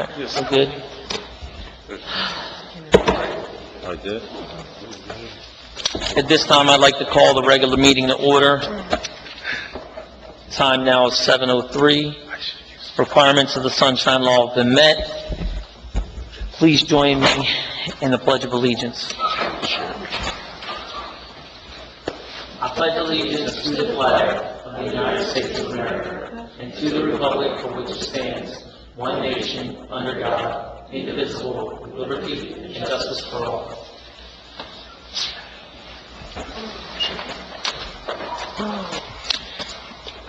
So good. I did. At this time, I'd like to call the regular meeting to order. Time now is 7:03. Requirements of the Sunshine Law have been met. Please join me in the Pledge of Allegiance. I pledge allegiance to the flag of the United States of America and to the republic for which it stands, one nation, under God, indivisible, with liberty and justice for all.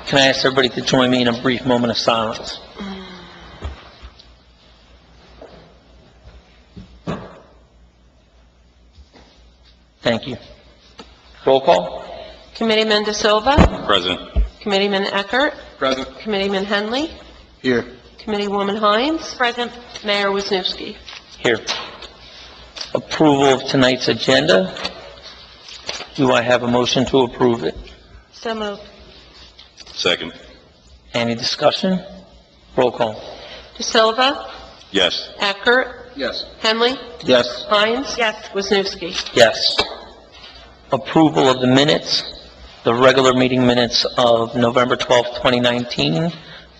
Can I ask everybody to join me in a brief moment of silence? Thank you. Roll call. Committeeman De Silva, Present. Committeeman Eckert, Present. Committeeman Henley, Here. Committeewoman Hines, Present, Mayor Wisniewski. Here. Approval of tonight's agenda. Do I have a motion to approve it? So moved. Second. Any discussion? Roll call. De Silva, Yes. Eckert, Yes. Henley, Yes. Hines. Yes. Wisniewski. Yes. Approval of the minutes, the regular meeting minutes of November 12th, 2019,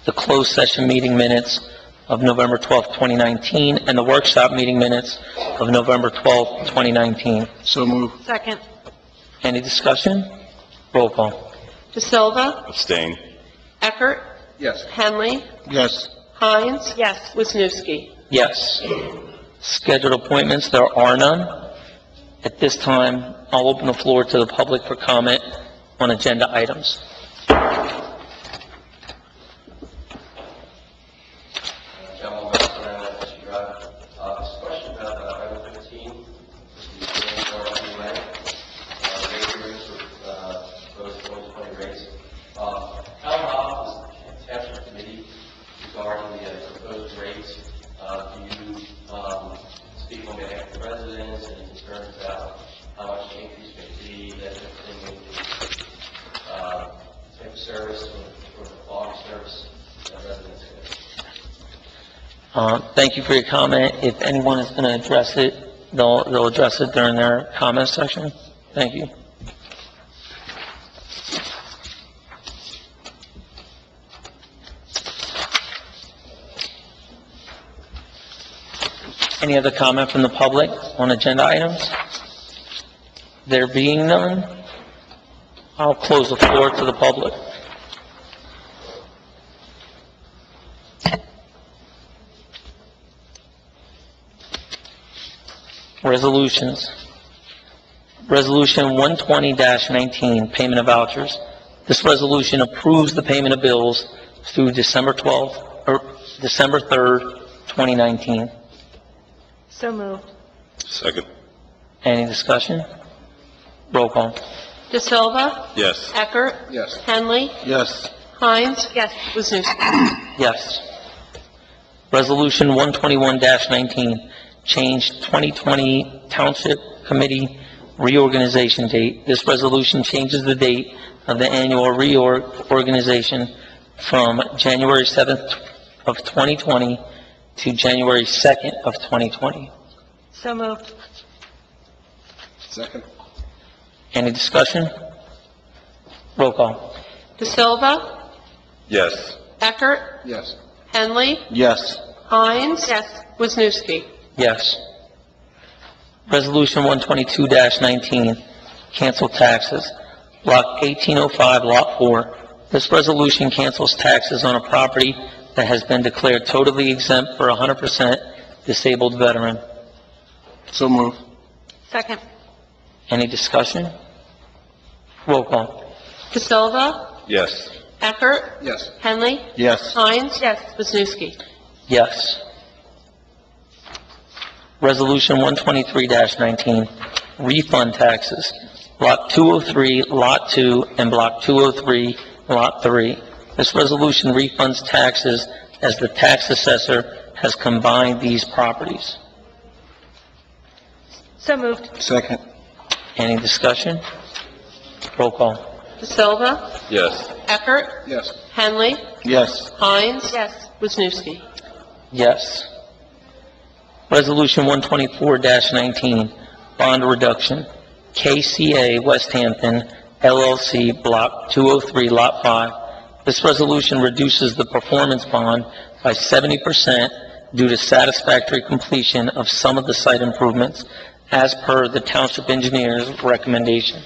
the closed session meeting minutes of November 12th, 2019, and the workshop meeting minutes of November 12th, 2019. So move. Second. Any discussion? Roll call. De Silva, Abstain. Eckert, Yes. Henley, Yes. Hines. Yes. Wisniewski. Yes. Scheduled appointments, there are none. At this time, I'll open the floor to the public for comment on agenda items. Gentleman, Mr. This question about item 15, the raise proposed 2020 raise. How involved is the attachment committee regarding the proposed raise? Do you speak on behalf of the residents and concerns about how much the increase may be, that everything will be type of service or the quality of service that residents get? Thank you for your comment. If anyone is going to address it, they'll address it during their comment section. Thank you. Any other comment from the public on agenda items? There being none, I'll close the floor to the public. Resolutions. Resolution 120-19, payment of vouchers. This resolution approves the payment of bills through December 3rd, 2019. So moved. Second. Any discussion? Roll call. De Silva, Yes. Eckert, Yes. Henley, Yes. Hines. Yes. Wisniewski. Yes. Resolution 121-19, change 2020 Township Committee reorganization date. This resolution changes the date of the annual reorganization from January 7th of 2020 to January 2nd of 2020. So moved. Second. Any discussion? Roll call. De Silva, Yes. Eckert, Yes. Henley, Yes. Hines. Yes. Wisniewski. Yes. Resolution 122-19, cancel taxes. Block 1805, Lot 4. This resolution cancels taxes on a property that has been declared totally exempt for 100% disabled veteran. So move. Second. Any discussion? Roll call. De Silva, Yes. Eckert, Yes. Henley, Yes. Hines. Yes. Wisniewski. Yes. Resolution 123-19, refund taxes. Block 203, Lot 2, and Block 203, Lot 3. This resolution refunds taxes as the tax assessor has combined these properties. So moved. Second. Any discussion? Roll call. De Silva, Yes. Eckert, Yes. Henley, Yes. Hines. Yes. Wisniewski. Yes. Resolution 124-19, bond reduction, KCA West Hampton LLC, Block 203, Lot 5. This resolution reduces the performance bond by 70% due to satisfactory completion of some of the site improvements as per the township engineer's recommendation.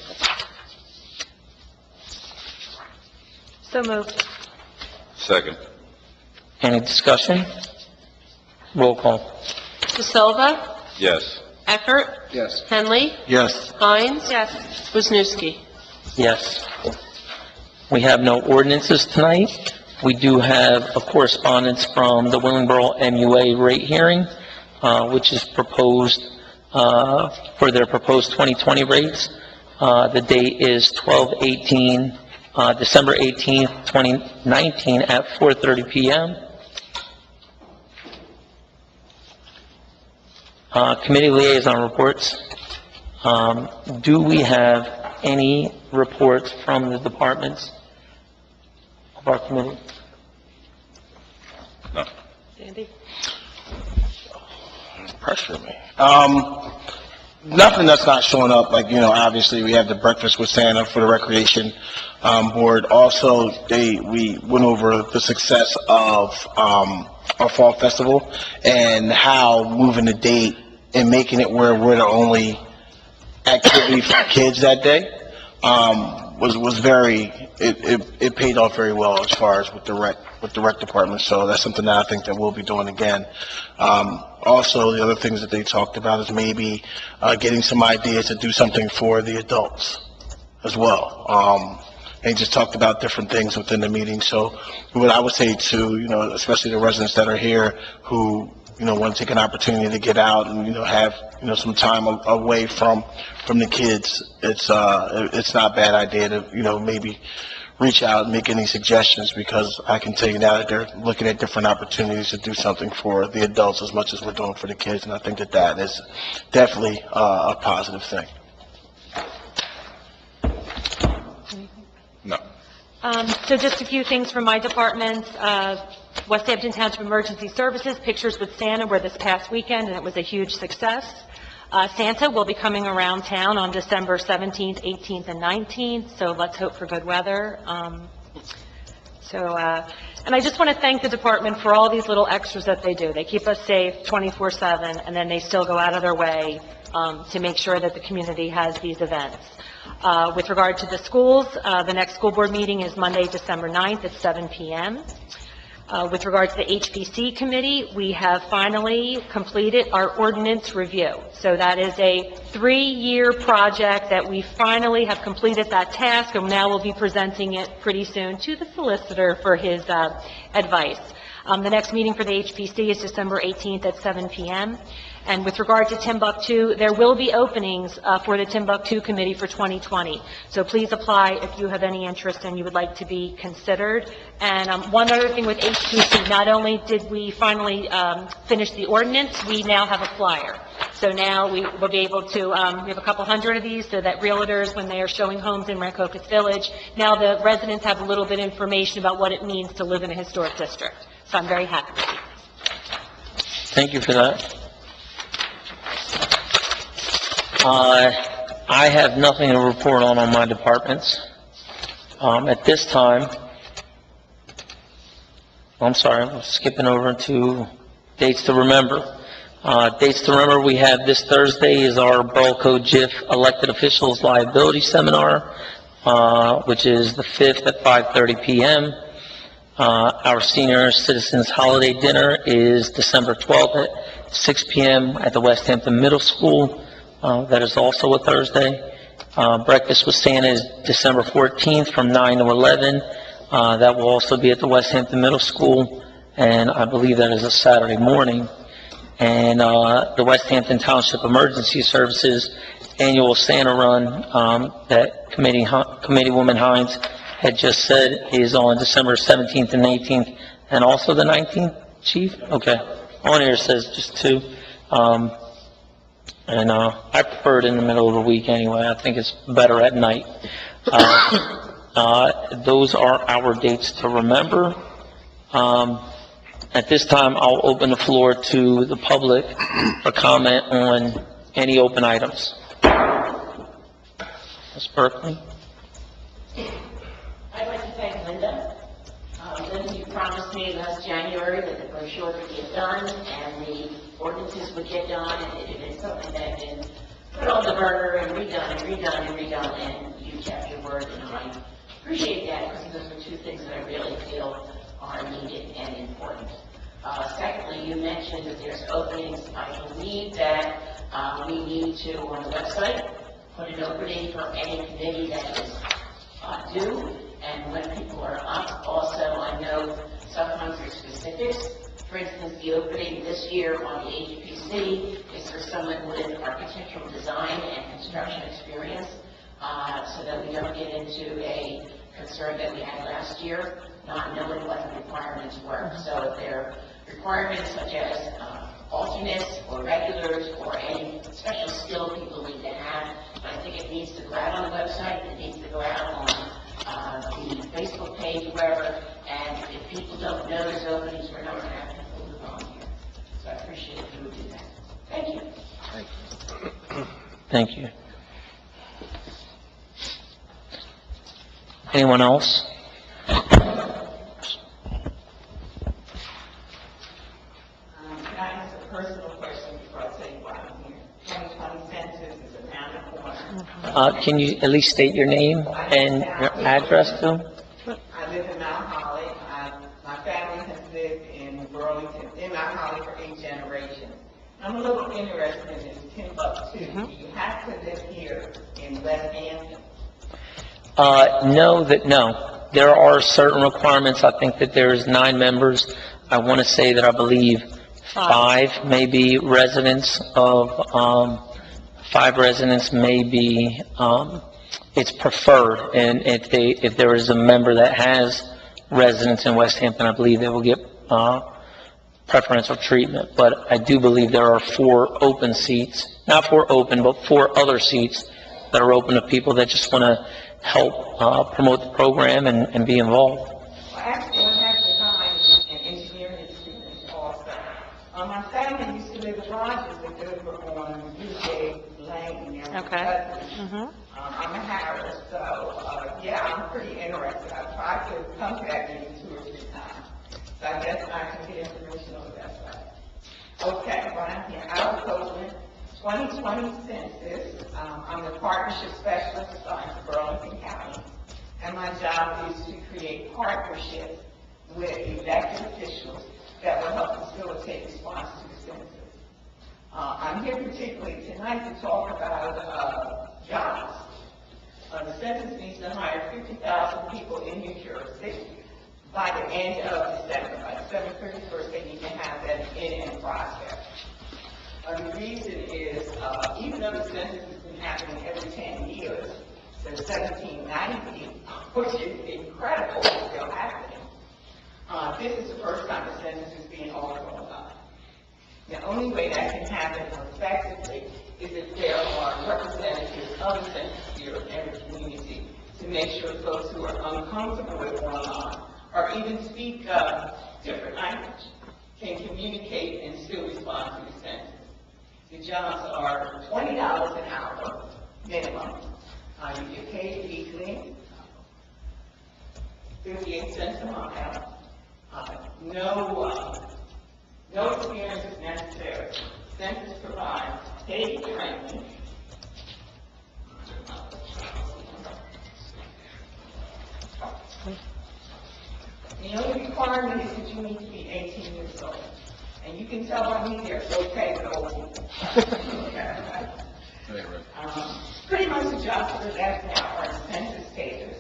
So moved. Second. Any discussion? Roll call. De Silva, Yes. Eckert, Yes. Henley, Yes. Hines. Yes. Wisniewski. Yes. We have no ordinances tonight. We do have a correspondence from the Willingboro MUA rate hearing, which is proposed, for their proposed 2020 rates. The date is December 18th, 2019 at 4:30 PM. Committee liaison reports. Do we have any reports from the departments of our committee? No. Sandy? Pressure me. Nothing that's not showing up, like, obviously we have the breakfast with Santa for the recreation board. Also, we went over the success of our fall festival and how moving the date and making it where we're the only activity for kids that day was very, it paid off very well as far as with the rec department. So that's something that I think that we'll be doing again. Also, the other things that they talked about is maybe getting some ideas to do something for the adults as well. They just talked about different things within the meeting. So what I would say to, especially the residents that are here who, want to take an opportunity to get out and, have, some time away from the kids, it's not a bad idea to, maybe reach out and make any suggestions, because I can tell you now that they're looking at different opportunities to do something for the adults as much as we're doing for the kids, and I think that is definitely a positive thing. No. So just a few things from my department. West Hampton Township Emergency Services, Pictures with Santa were this past weekend, and it was a huge success. Santa will be coming around town on December 17th, 18th, and 19th, so let's hope for good weather. And I just want to thank the department for all these little extras that they do. They keep us safe 24/7, and then they still go out of their way to make sure that the community has these events. With regard to the schools, the next school board meeting is Monday, December 9th at 7 p.m. With regard to the HPC committee, we have finally completed our ordinance review. So that is a 3-year project that we finally have completed that task, and now we'll be presenting it pretty soon to the solicitor for his advice. The next meeting for the HPC is December 18th at 7 p.m. And with regard to Timbuktu, there will be openings for the Timbuktu Committee for 2020. So please apply if you have any interest and you would like to be considered. And one other thing with HPC, not only did we finally finish the ordinance, we now have a flyer. So now we will be able to, we have a couple hundred of these so that realtors, when they are showing homes in Rancocas Village, now the residents have a little bit of information about what it means to live in a historic district. So I'm very happy with you. Thank you for that. I have nothing to report on my departments. At this time, I'm sorry, I'm skipping over to dates to remember. Dates to remember, we have this Thursday is our Borough Code GIF Elected Officials Liability Seminar, which is the 5th at 5:30 p.m. Our Senior Citizens Holiday Dinner is December 12th at 6 p.m. at the West Hampton Middle School. That is also a Thursday. Breakfast with Santa is December 14th from 9 to 11. That will also be at the West Hampton Middle School, and I believe that is a Saturday morning. And the West Hampton Township Emergency Services Annual Santa Run that Committeewoman Hines had just said is on December 17th and 18th, and also the 19th, Chief? Okay. On here it says just 2. And I prefer it in the middle of the week anyway. I think it's better at night. Those are our dates to remember. At this time, I'll open the floor to the public for comment on any open items. Ms. Berkeley? I'd like to thank Linda. Linda, you promised me last January that the brochure would get done and the ordinances would get done, and it had been something that had been put on the burner and redone and redone and redone, and you kept your word, and I appreciate that, because those are two things that I really feel are needed and important. Secondly, you mentioned that there's openings. I believe that we need to, on the website, put an opening for any committee that is due, and when people are up. Also, I know sometimes there's specifics. For instance, the opening this year on the AGPC is for someone with architectural design and construction experience, so that we don't get into a concern that we had last year, not knowing what the requirements were. So if there are requirements such as alternates or regulars or any special skill people need to have, I think it needs to go out on the website, it needs to go out on the Facebook page, wherever, and if people don't know there's openings, we're not going to have people who volunteer. So I appreciate if you would do that. Thank you. Thank you. Anyone else? Can I ask a personal question before I tell you why I'm here? 2020 census is around the corner. Can you at least state your name and your address to them? I live in Mount Holly. My family has lived in Burlington, in Mount Holly for 8 generations. I'm a little interested in this Timbuktu. Do you have to live here in West Hampton? No. There are certain requirements. I think that there's 9 members. I want to say that I believe 5 may be residents of, 5 residents may be, it's preferred. And if there is a member that has residence in West Hampton, I believe they will get, preferential treatment. But I do believe there are 4 open seats, not 4 open, but 4 other seats that are open to people that just want to help promote the program and be involved. Well, actually, I have design and engineering experience also. My family used to live in Rogers and over on UK Lane. Okay. I'm a Harris, so, yeah, I'm pretty interested. I've tried to contact you 2 or 3 times. So I guess I can get information on the website. Okay, well, I'm here. Al Copeland, 2020 census. I'm the partnership specialist assigned to Burlington County. And my job is to create partnerships with elected officials that will help facilitate response to the census. I'm here particularly tonight to talk about jobs. The census needs to hire 50,000 people in New Jersey by the end of December. By December 31st, they need to have that in process. The reason is, even though the census has been happening every 10 years, since 1790, which is incredible, it's still happening, this is the first time the census is being authorized. The only way that can happen effectively is if there are representatives of the Census Bureau in every community to make sure folks who are uncomfortable with online or even speak different language can communicate and still respond to the census. The jobs are $20 an hour minimum. You get paid weekly, 58 cents a mile. No experience is necessary. Census provides paid training. The only requirement is that you need to be 18 years old. And you can tell by me they're okay with old people. Pretty much the jobs that are left now are census takers.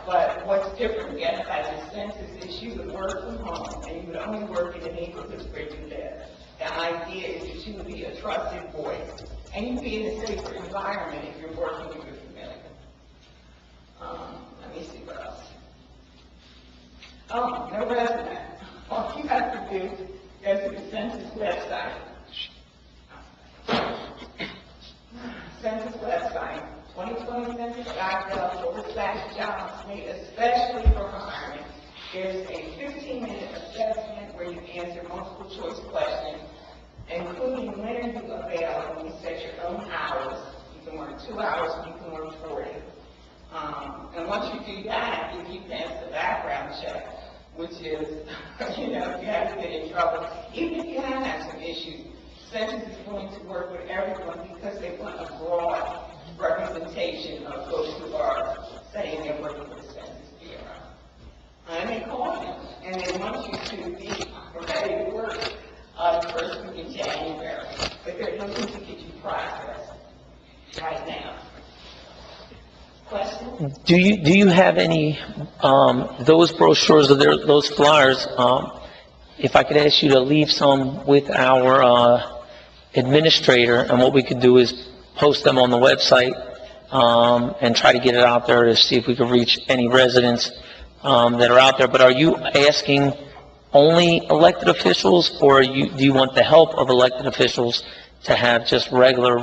But what's different, again, about the census is you would work from home, and you would only work in the neighborhoods where you live. The idea is that you would be a trusted voice, and you'd be in a safer environment if you're working with your familiar. Let me see what else. Oh, no resume. All you have to do is go to the census website. Census website, 2020census.gov/jobs made especially for hiring. There's a 15-minute assessment where you answer multiple choice questions, including when are you available, you set your own hours. You can work 2 hours, you can work 40. And once you do that, if you pass the background check, which is, you know, if you have to get in trouble, even if you have had some issues, Census is going to work with everyone because they want a broad representation of folks who are saying they're working for the Census Bureau. And they call them, and they want you to be ready to work the first week in January, but they're looking to get you processed right now. Questions? Do you have any, those brochures or those flyers, if I could ask you to leave some with our, administrator, and what we could do is post them on the website, and try to get it out there to see if we could reach any residents, that are out there. But are you asking only elected officials, or do you want the help of elected officials to have just regular,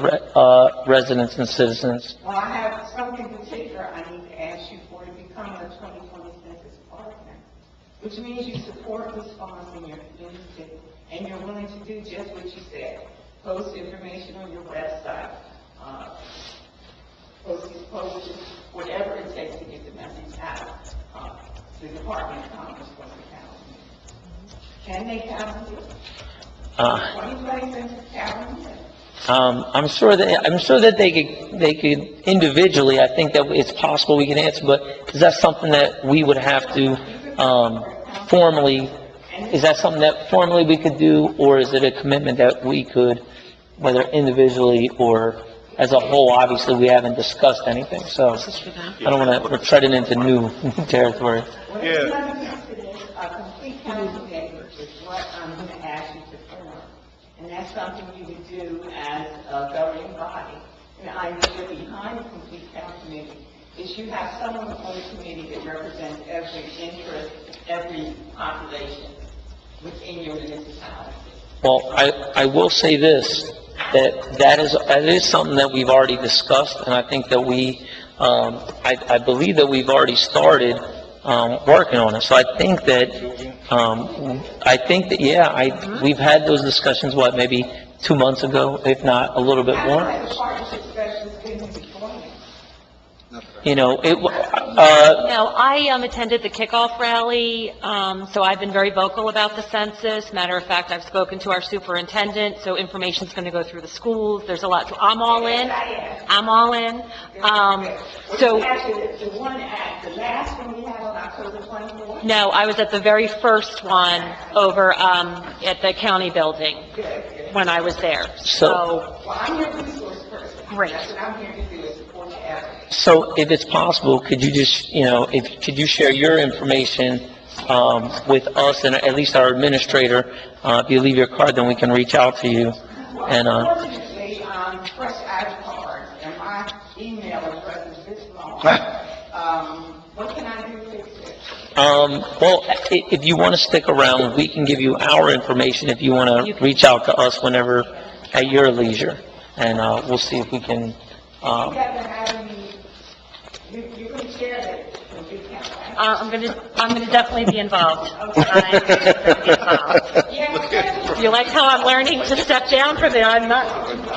residents and citizens? Well, I have something particular I need to ask you for to become a 2020 Census partner, which means you support response in your community, and you're willing to do just what you said. Post information on your website, post whatever it takes to get the message out. The Department of Commerce for the county. Can they count you? 2020 Census calendar? I'm sure that they could individually, I think that it's possible we can answer, but is that something that we would have to, formally, is that something that formally we could do, or is it a commitment that we could, whether individually or as a whole? Obviously, we haven't discussed anything, so I don't want to tread it into new territory. Well, if you understand this, a complete council member is what I'm going to ask you to form. And that's something you would do as a governing body. And the idea behind the complete council committee is you have someone on the committee that represents every interest, every population within your municipality. Well, I will say this, that is something that we've already discussed, and I think that I believe that we've already started, working on it. So I think that, we've had those discussions, maybe 2 months ago, if not a little bit more. How has the partnership specialist been before you? You know, No, I attended the kickoff rally, so I've been very vocal about the census. Matter of fact, I've spoken to our superintendent, so information's going to go through the schools. There's a lot, I'm all in. I'm all in. So, Actually, the one the last one we had on October 24th? no, I was at the very first one over at the county building when I was there. So, Well, I'm your resource person. Great. That's what I'm here to do, is support your efforts. so if it's possible, could you just, could you share your information, with us and at least our administrator? If you leave your card, then we can reach out to you. And, Unfortunately, fresh ID card, and my email address is this long. What can I do to fix it? well, if you want to stick around, we can give you our information if you want to reach out to us whenever at your leisure. And, we'll see if we can, You haven't had any, you're going to share that with the council. I'm gonna definitely be involved. I'm gonna be involved. Yeah, You like how I'm learning to step down from there? I'm not,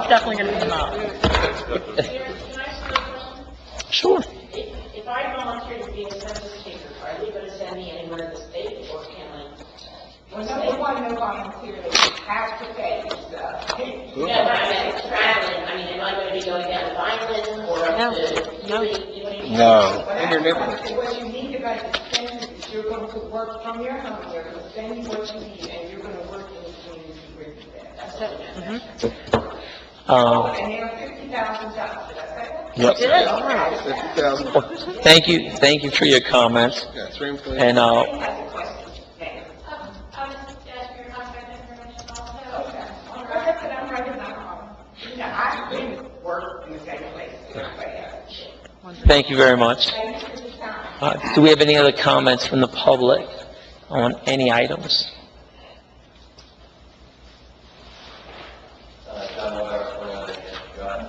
definitely gonna be involved. Can I ask you a question? sure. If I volunteer to be a census taker, are they going to send me anywhere in the state, or can I? well, number one, no volunteer, you have to pay yourself. Yeah, but I mean, traveling, I mean, am I going to be going down to Vineland, or up No, to? no. No. What you need about the census is you're going to work from your home, they're going to send you what you need, and you're going to work in the community where you're at. That's it. And there are 50,000 jobs, did I say that? Yep. Thank you for your comments. And, Any other questions? Ma'am? I was asking your contact information also. Okay. Well, that's what I'm ready now. You know, I've been work in the same place as everybody else. thank you very much. Thank you for your time. Do we have any other comments from the public on any items? John Miller, 21 John.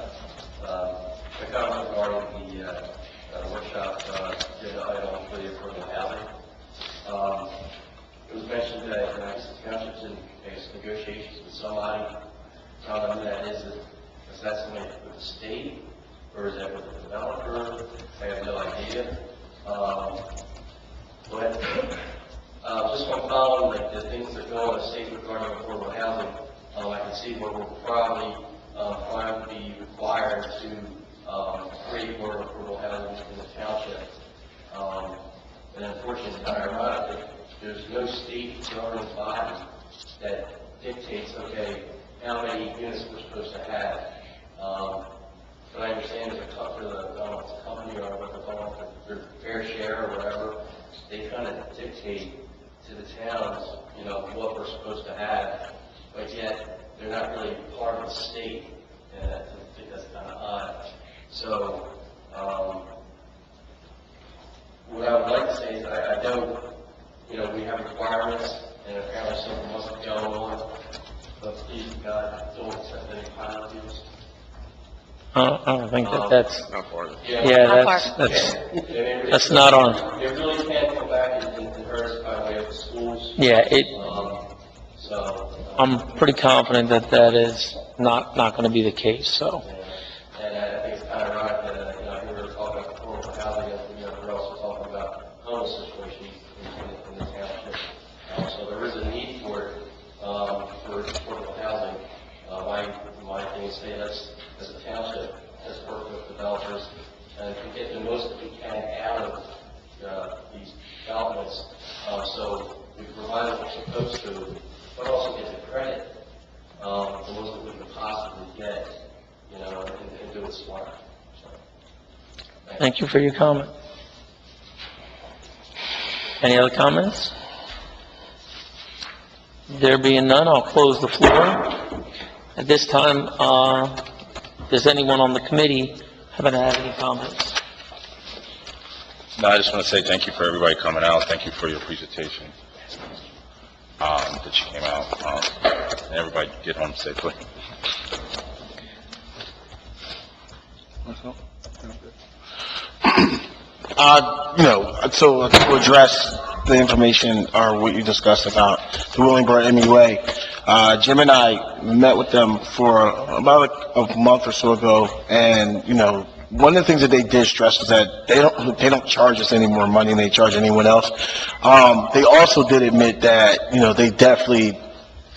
The comment regarding the workshop, agenda item for the affordable housing. It was mentioned that, somebody, tell them that is that something with the state, or is that with the developer? I have no idea. But just from following like the things that go on the state regarding affordable housing, I can see where we're probably trying to be required to create more affordable housing in the township. And unfortunately, it's kind of ironic that there's no state governing body that dictates, okay, how many units we're supposed to have. But I understand if it's up to the company or what they're calling their fair share or whatever, they kind of dictate to the towns, what we're supposed to have, but yet they're not really part of the state, and I think that's kind of odd. So, what I would like to say is that I know, we have requirements, and apparently something must be going on, but please, God, don't accept any pilot deals. I don't think that's, Not part of it. yeah, Not that's not on. It really can't go back and hurt us by way of the schools. Yeah, So, I'm pretty confident that that is not going to be the case, so. and I think it's kind of right that, here we're talking about affordable housing, and, we're also talking about homeless situations in the township. So there is a need for it, for affordable housing. My thing is say let's, as a township, let's work with developers and to get the most that we can out of these developments. So we provide what we're supposed to, but also get the credit, the most that we can possibly get, and do it smart. So, Thank you for your comment. Any other comments? There being none, I'll close the floor. At this time, does anyone on the committee have any comments? No, I just want to say thank you for everybody coming out. Thank you for your presentation, that you came out, and everybody get home safely. So to address the information or what you discussed about the Willingboro MUA, Jim and I met with them for about a month or so ago, and, one of the things that they did stress was that they don't charge us any more money than they charge anyone else. They also did admit that, they definitely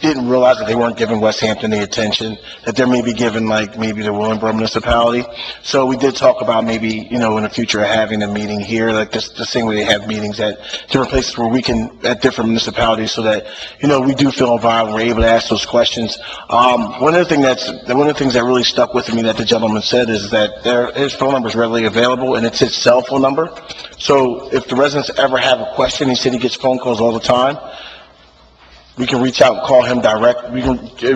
didn't realize that they weren't giving West Hampton the attention that they're maybe giving, like, maybe the Willingboro municipality. So we did talk about maybe, in the future having a meeting here, like this, the same way they have meetings at different places where we can, at different municipalities, so that, we do feel involved, we're able to ask those questions. One of the things that really stuck with me that the gentleman said is that his phone number is readily available, and it's his cell phone number. So if the residents ever have a question, he said he gets phone calls all the time, we can reach out and call him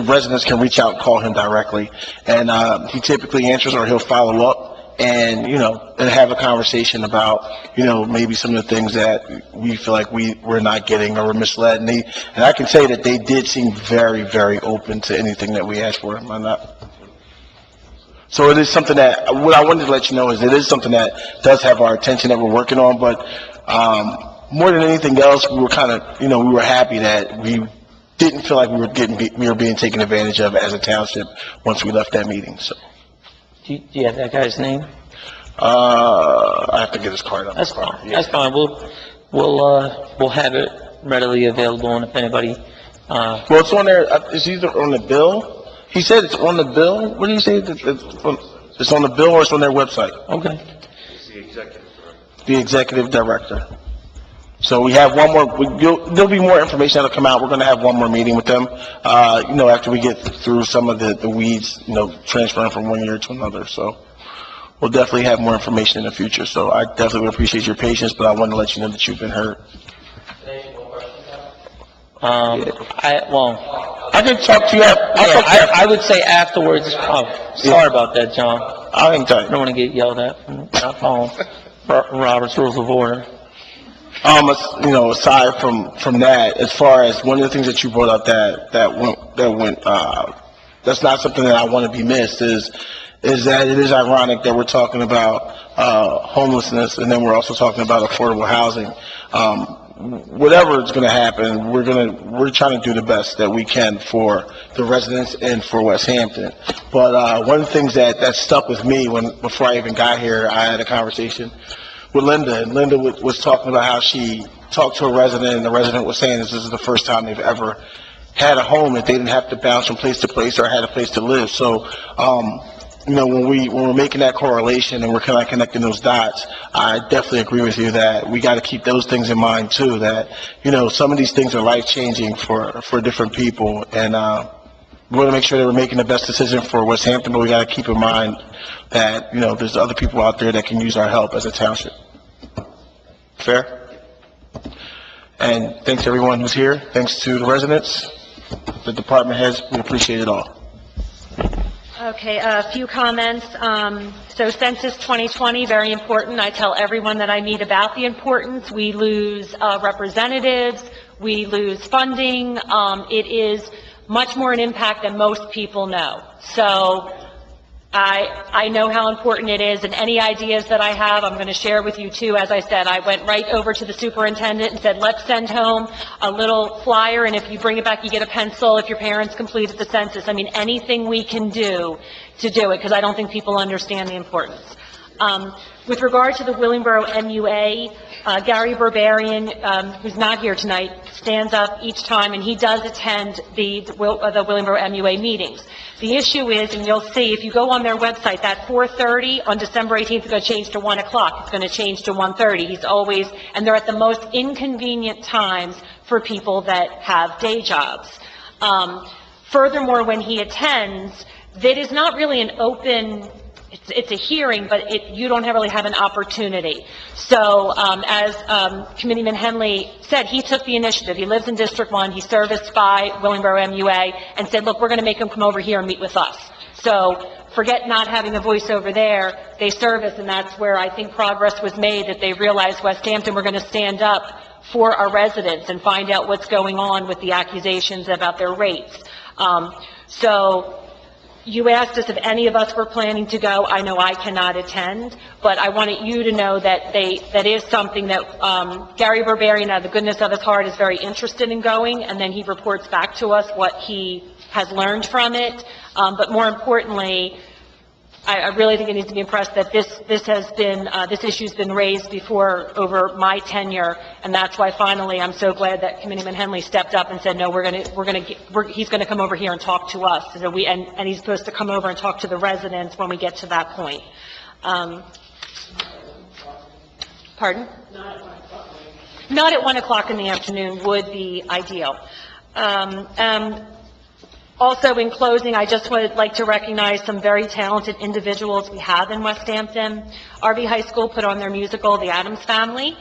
residents can reach out and call him directly. And, he typically answers, or he'll follow up and, and have a conversation about, maybe some of the things that we feel like we're not getting or we're misled. And I can say that they did seem very, very open to anything that we asked for on that. So it is something that, what I wanted to let you know is it is something that does have our attention that we're working on, but, more than anything else, we were kind of, we were happy that we didn't feel like we were being taken advantage of as a township once we left that meeting, so. Do you have that guy's name? I have to get his card up. That's fine. That's fine. We'll have it readily available, and if anybody, Well, it's on there, it's either on the bill. He said it's on the bill. What do you say? It's on the bill or it's on their website? okay. The executive director. So we have one more, there'll be more information that'll come out. We're going to have one more meeting with them, after we get through some of the weeds, transferring from one year to another. So we'll definitely have more information in the future. So I definitely would appreciate your patience, but I wanted to let you know that you've been heard. any more questions? I can talk to you. I would say afterwards, sorry about that, John. I can tell I you. don't want to get yelled at for not following Robert's Rules of Order. Aside from that, as far as one of the things that you brought up that's not something that I want to be missed is that it is ironic that we're talking about, homelessness, and then we're also talking about affordable housing. whatever is gonna happen, we're trying to do the best that we can for the residents and for West Hampton. But, one of the things that stuck with me before I even got here, I had a conversation with Linda, and Linda was talking about how she talked to a resident, and the resident was saying this is the first time they've ever had a home that they didn't have to bounce from place to place or had a place to live. So, when we're making that correlation and we're kind of connecting those dots, I definitely agree with you that we got to keep those things in mind too, that, some of these things are life-changing for different people, and, we want to make sure that we're making the best decision for West Hampton, but we got to keep in mind that, there's other people out there that can use our help as a township. Fair? And thanks to everyone who's here. Thanks to the residents, the department heads. We appreciate it all. Okay, a few comments. So Census 2020, very important. I tell everyone that I meet about the importance. We lose representatives, we lose funding. It is much more an impact than most people know. So I know how important it is, and any ideas that I have, I'm going to share with you too. As I said, I went right over to the superintendent and said, let's send home a little flyer, and if you bring it back, you get a pencil if your parents completed the census. I mean, anything we can do to do it, because I don't think people understand the importance. With regard to the Willingboro MUA, Gary Berberian, who's not here tonight, stands up each time, and he does attend the Willingboro MUA meetings. The issue is, and you'll see, if you go on their website, that 4:30 on December 18th is going to change to 1 o'clock. It's going to change to 1:30. He's always, and they're at the most inconvenient times for people that have day jobs. Furthermore, when he attends, that is not really an open, it's a hearing, but you don't really have an opportunity. So, as Committeeman Henley said, he took the initiative. He lives in District 1, he's serviced by Willingboro MUA, and said, look, we're going to make him come over here and meet with us. So, forget not having a voice over there, they service, and that's where I think progress was made, that they realized West Hampton, we're going to stand up for our residents and find out what's going on with the accusations about their rates. So, you asked us if any of us were planning to go. I know I cannot attend, but I wanted you to know that that is something that Gary Berberian, out of the goodness of his heart, is very interested in going, and then he reports back to us what he has learned from it. But more importantly, I really think it needs to be impressed that this issue's been raised before over my tenure, and that's why finally I'm so glad that Committeeman Henley stepped up and said, no, he's gonna come over here and talk to us. So and he's supposed to come over and talk to the residents when we get to that point. Pardon? Not at 1 o'clock in the afternoon would be ideal. Also, in closing, I just would like to recognize some very talented individuals we have in West Hampton. RV High School put on their musical, The Addams Family,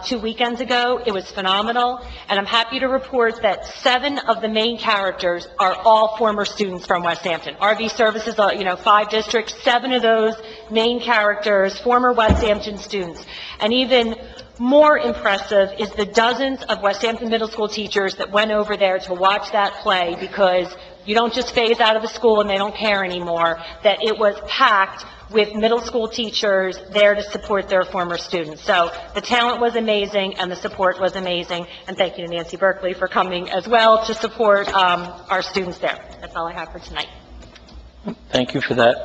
2 weekends ago. It was phenomenal, and I'm happy to report that 7 of the main characters are all former students from West Hampton. RV Services, 5 districts, 7 of those main characters, former West Hampton students. And even more impressive is the dozens of West Hampton Middle School teachers that went over there to watch that play, because you don't just phase out of the school and they don't care anymore, that it was packed with middle school teachers there to support their former students. So the talent was amazing and the support was amazing, and thank you to Nancy Berkeley for coming as well to support our students there. That's all I have for tonight. Thank you for that.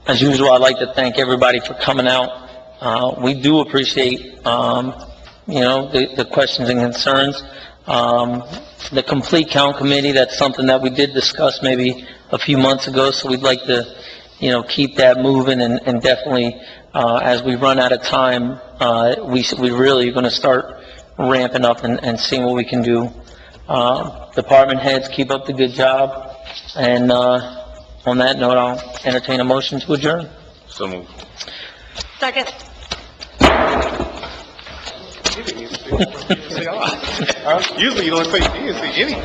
As usual, I'd like to thank everybody for coming out. We do appreciate, the questions and concerns. The complete count committee, that's something that we did discuss maybe a few months ago, so we'd like to, keep that moving, and definitely, as we run out of time, we really are going to start ramping up and seeing what we can do. Department heads, keep up the good job, and on that note, I'll entertain a motion to adjourn. So moved. Second. Usually you don't say anything.